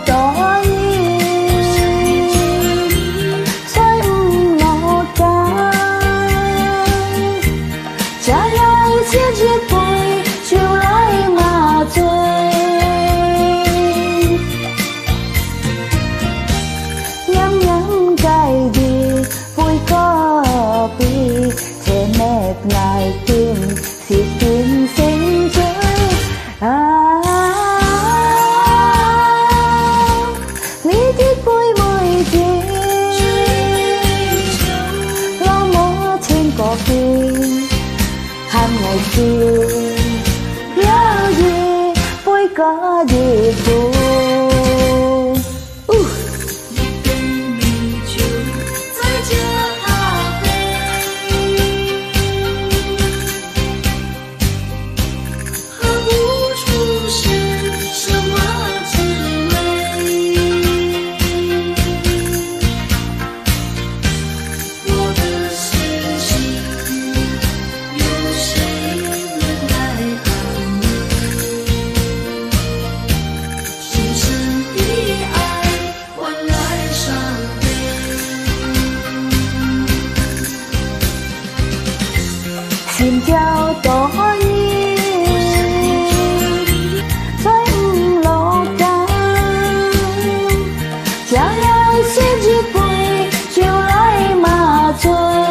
多意，再唔落架，这样一切只会就来麻醉。nhắm nhắm cái gì vui có bị che mệt ngài tìm xịt tìm sinh chơi lý thuyết vui mùi gì lo mơ trên cỏ phim hàng ngày kia nhớ gì vui có gì vui. Xin chào tỏ nhi với lộ ca chả ai sẽ giết vui chiều lại mà chơi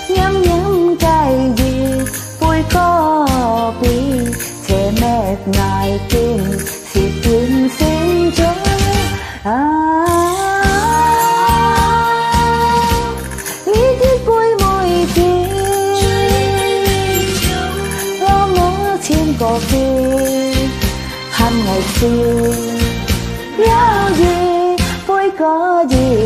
nhắm nhắm cái gì vui có bị che mệt ngài tìm xịt tìm xin chơi cỏ phim hàng ngày xưa nhớ gì vui có gì